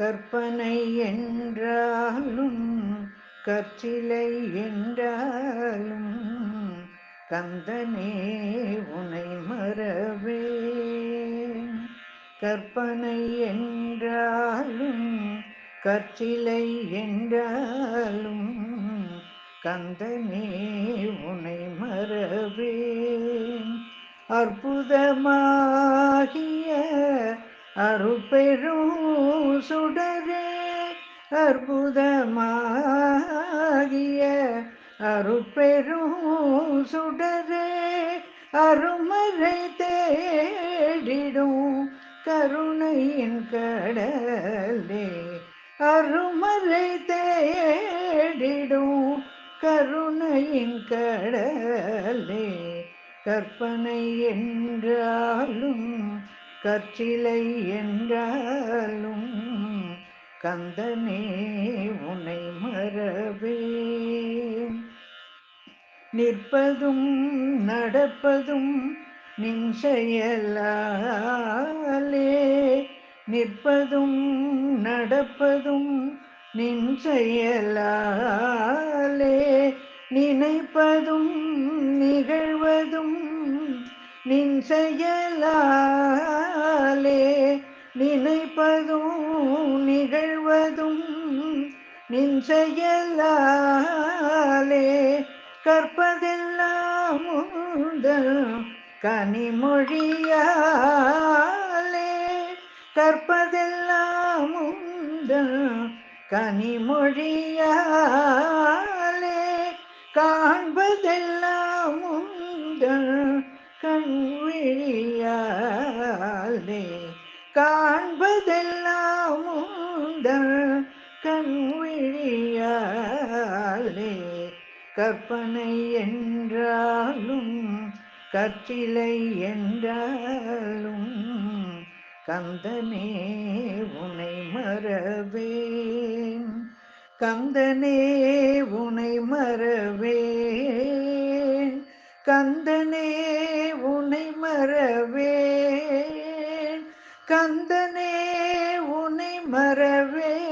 கற்பனை என்றாலும் கற்சிலை என்றாலும் கந்தனே உனை மறவேன். கற்பனை என்றாலும் கற்சிலை என்றாலும் கந்தனே உனை மறவேன். அற்புதமாகிய அருட்பெரும் சுடரே, அற்புதமாகிய அருட்பெரும் சுடரே, அருமறை தேடிடும் கருணையின் கடலே, அருமறை தேடிடும் கருணையின் கடலே. கற்பனை என்றாலும் கற்சிலை என்றாலும் கந்தனே உனை மறவேன். நிற்பதும் நடப்பதும் நின் செயலாலே, நிற்பதும் நடப்பதும் நின் செயலாலே, நினைப்பதும் நிகழ்வதும் நின் செயலாலே, நினைப்பதும் நிகழ்வதும் நின் செயலாலே. கற்பதெல்லாம் உந்தன் கனிமொழியாலே, கற்பதெல்லாம் உந்தன் கனிமொழியாலே, காண்பதெல்லாம் உந்தன் கண்விழியாலே, காண்பதெல்லாம் உந்தன் கண்விழியாலே. கற்பனை என்றாலும் கற்சிலை என்றாலும் கந்தனே உனை மறவேன். கந்தனே உனை மறவேன். கந்தனே உனை மறவேன். கந்தனே உனை மறவேன்.